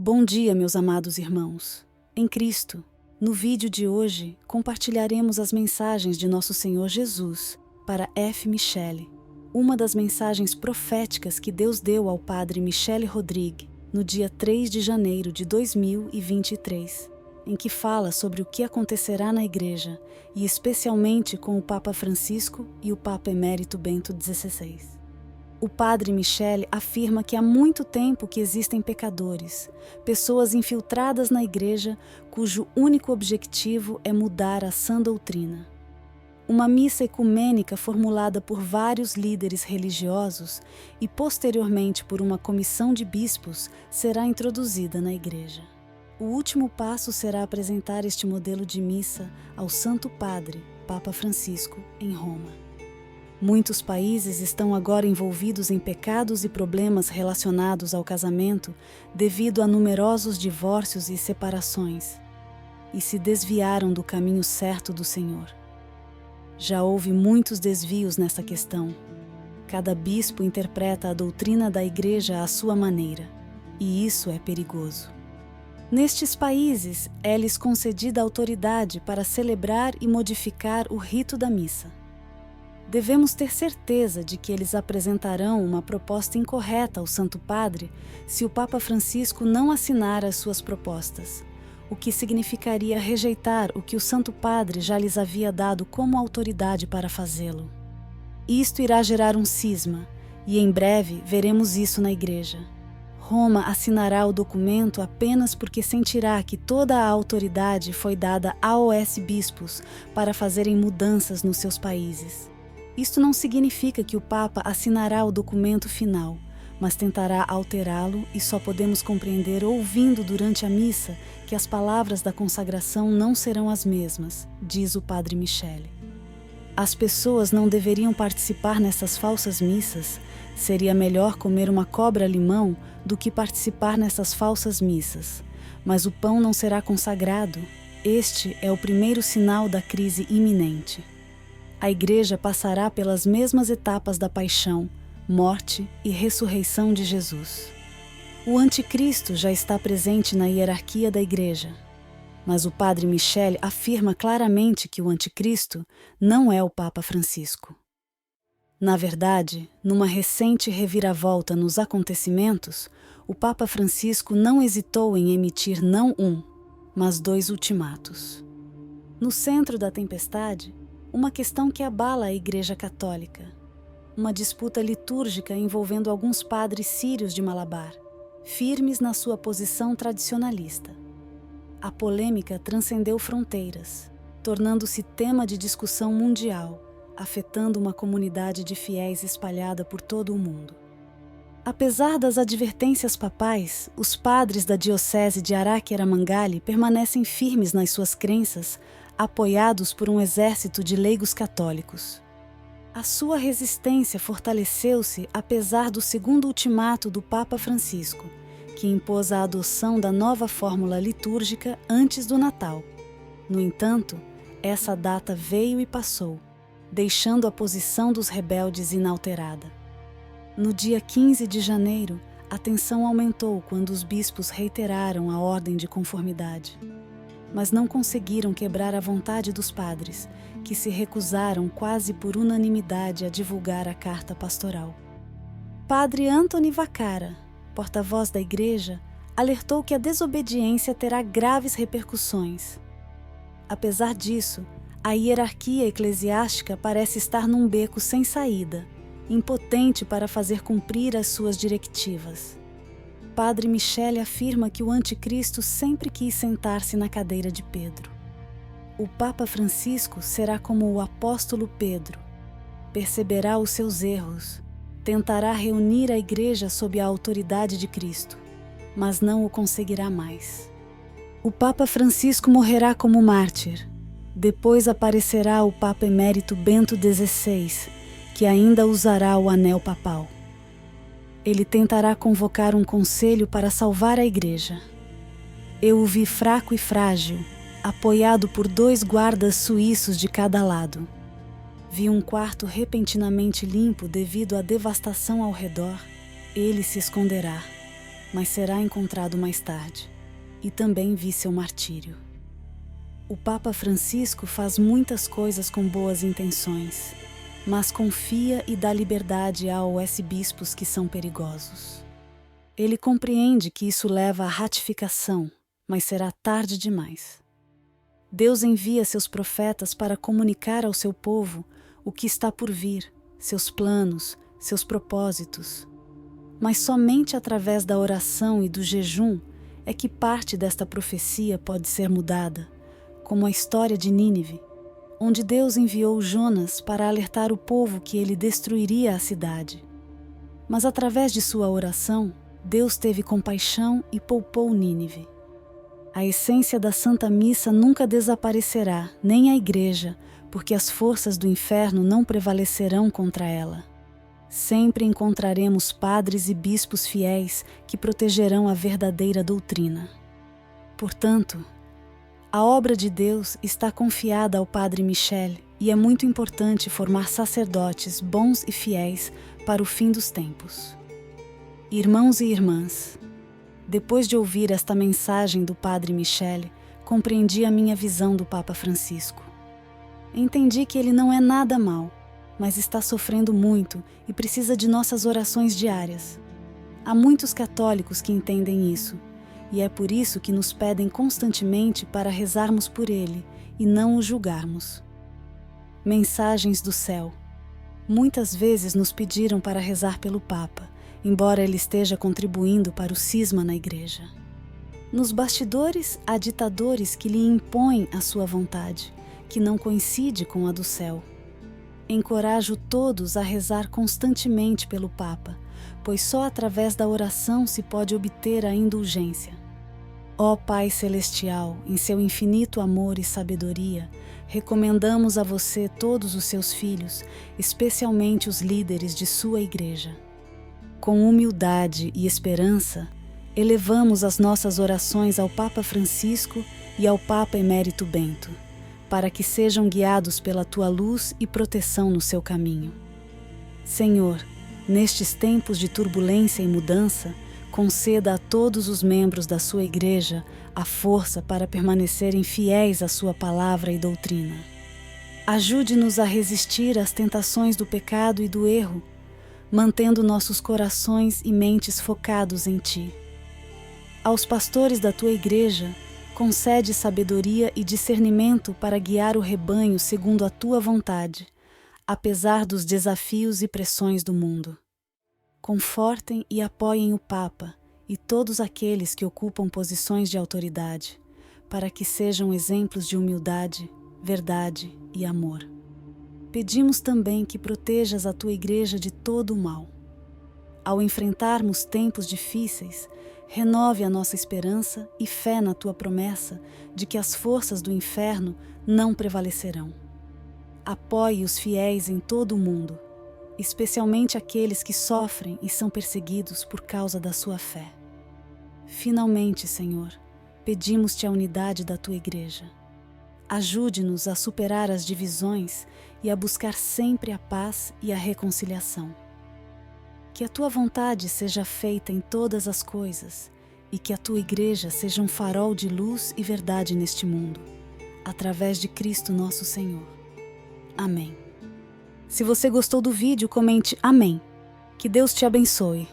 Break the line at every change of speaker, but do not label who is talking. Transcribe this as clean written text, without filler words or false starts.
Bom dia, meus amados irmãos. Em Cristo, no vídeo de hoje, compartilharemos as mensagens de nosso Senhor Jesus para F. Michele, uma das mensagens proféticas que Deus deu ao Padre Michele Rodrigue no dia 3 de janeiro de 2023, em que fala sobre o que acontecerá na Igreja e especialmente com o Papa Francisco e o Papa Emérito Bento XVI. O Padre Michele afirma que há muito tempo que existem pecadores, pessoas infiltradas na Igreja cujo único objetivo é mudar a sã doutrina. Uma missa ecumênica formulada por vários líderes religiosos e posteriormente por uma comissão de bispos será introduzida na Igreja. O último passo será apresentar este modelo de missa ao Santo Padre, Papa Francisco, em Roma. Muitos países estão agora envolvidos em pecados e problemas relacionados ao casamento devido a numerosos divórcios e separações, e se desviaram do caminho certo do Senhor. Já houve muitos desvios nessa questão. Cada bispo interpreta a doutrina da Igreja à sua maneira, e isso é perigoso. Nestes países, é-lhes concedida autoridade para celebrar e modificar o rito da missa. Devemos ter certeza de que eles apresentarão uma proposta incorreta ao Santo Padre se o Papa Francisco não assinar as suas propostas, o que significaria rejeitar o que o Santo Padre já lhes havia dado como autoridade para fazê-lo. Isto irá gerar um cisma, e em breve veremos isso na Igreja. Roma assinará o documento apenas porque sentirá que toda a autoridade foi dada aos bispos para fazerem mudanças nos seus países. Isto não significa que o Papa assinará o documento final, mas tentará alterá-lo e só podemos compreender ouvindo durante a missa que as palavras da consagração não serão as mesmas, diz o Padre Michele. As pessoas não deveriam participar nessas falsas missas. Seria melhor comer uma cobra-limão do que participar nessas falsas missas. Mas o pão não será consagrado. Este é o primeiro sinal da crise iminente. A Igreja passará pelas mesmas etapas da paixão, morte e ressurreição de Jesus. O anticristo já está presente na hierarquia da Igreja, mas o Padre Michele afirma claramente que o anticristo não é o Papa Francisco. Na verdade, numa recente reviravolta nos acontecimentos, o Papa Francisco não hesitou em emitir não um, mas 2 ultimatos. No centro da tempestade, uma questão que abala a Igreja Católica. Uma disputa litúrgica envolvendo alguns padres sírios de Malabar, firmes na sua posição tradicionalista. A polêmica transcendeu fronteiras, tornando-se tema de discussão mundial, afetando uma comunidade de fiéis espalhada por todo o mundo. Apesar das advertências papais, os padres da Diocese de Araque-Aramangali permanecem firmes nas suas crenças, apoiados por um exército de leigos católicos. A sua resistência fortaleceu-se apesar do segundo ultimato do Papa Francisco, que impôs a adoção da nova fórmula litúrgica antes do Natal. No entanto, essa data veio e passou, deixando a posição dos rebeldes inalterada. No dia 15 de janeiro, a tensão aumentou quando os bispos reiteraram a ordem de conformidade. Mas não conseguiram quebrar a vontade dos padres, que se recusaram quase por unanimidade a divulgar a carta pastoral. Padre Anthony Vacara, porta-voz da Igreja, alertou que a desobediência terá graves repercussões. Apesar disso, a hierarquia eclesiástica parece estar num beco sem saída, impotente para fazer cumprir as suas diretivas. Padre Michele afirma que o anticristo sempre quis sentar-se na cadeira de Pedro. O Papa Francisco será como o apóstolo Pedro. Perceberá os seus erros, tentará reunir a Igreja sob a autoridade de Cristo, mas não o conseguirá mais. O Papa Francisco morrerá como mártir. Depois aparecerá o Papa Emérito Bento XVI, que ainda usará o anel papal. Ele tentará convocar um conselho para salvar a Igreja. Eu o vi fraco e frágil, apoiado por 2 guardas suíços de cada lado. Vi um quarto repentinamente limpo devido à devastação ao redor. Ele se esconderá. mas será encontrado mais tarde, e também vi seu martírio. O Papa Francisco faz muitas coisas com boas intenções, mas confia e dá liberdade aos bispos que são perigosos. Ele compreende que isso leva à ratificação, mas será tarde demais. Deus envia seus profetas para comunicar ao seu povo o que está por vir, seus planos, seus propósitos. Mas somente através da oração e do jejum é que parte desta profecia pode ser mudada, como a história de Nínive, onde Deus enviou Jonas para alertar o povo que ele destruiria a cidade. Mas através de sua oração, Deus teve compaixão e poupou Nínive. A essência da Santa Missa nunca desaparecerá, nem a Igreja, porque as forças do inferno não prevalecerão contra ela. Sempre encontraremos padres e bispos fiéis que protegerão a verdadeira doutrina. Portanto, a obra de Deus está confiada ao Padre Michel e é muito importante formar sacerdotes bons e fiéis para o fim dos tempos. Irmãos e irmãs, depois de ouvir esta mensagem do Padre Michel, compreendi a minha visão do Papa Francisco. Entendi que ele não é nada mau, mas está sofrendo muito e precisa de nossas orações diárias. Há muitos católicos que entendem isso, e é por isso que nos pedem constantemente para rezarmos por ele e não o julgarmos. Mensagens do céu. Muitas vezes nos pediram para rezar pelo Papa, embora ele esteja contribuindo para o cisma na Igreja. Nos bastidores, há ditadores que lhe impõem a sua vontade, que não coincide com a do céu. Encorajo todos a rezar constantemente pelo Papa, pois só através da oração se pode obter a indulgência. Ó Pai Celestial, em seu infinito amor e sabedoria, recomendamos a você todos os seus filhos, especialmente os líderes de sua Igreja. Com humildade e esperança, elevamos as nossas orações ao Papa Francisco e ao Papa Emérito Bento, para que sejam guiados pela tua luz e proteção no seu caminho. Senhor, nestes tempos de turbulência e mudança, conceda a todos os membros da sua Igreja a força para permanecerem fiéis à sua palavra e doutrina. Ajude-nos a resistir às tentações do pecado e do erro, mantendo nossos corações e mentes focados em Ti. Aos pastores da Tua Igreja, concede sabedoria e discernimento para guiar o rebanho segundo a Tua vontade, apesar dos desafios e pressões do mundo. Confortem e apoiem o Papa e todos aqueles que ocupam posições de autoridade, para que sejam exemplos de humildade, verdade e amor. Pedimos também que protejas a Tua Igreja de todo o mal. Ao enfrentarmos tempos difíceis, renove a nossa esperança e fé na Tua promessa de que as forças do inferno não prevalecerão. Apoie os fiéis em todo o mundo, especialmente aqueles que sofrem e são perseguidos por causa da sua fé. Finalmente, Senhor, pedimos-te a unidade da Tua Igreja. Ajude-nos a superar as divisões e a buscar sempre a paz e a reconciliação. Que a Tua vontade seja feita em todas as coisas e que a Tua Igreja seja um farol de luz e verdade neste mundo, através de Cristo nosso Senhor. Amém. Se você gostou do vídeo, comente Amém. Que Deus te abençoe.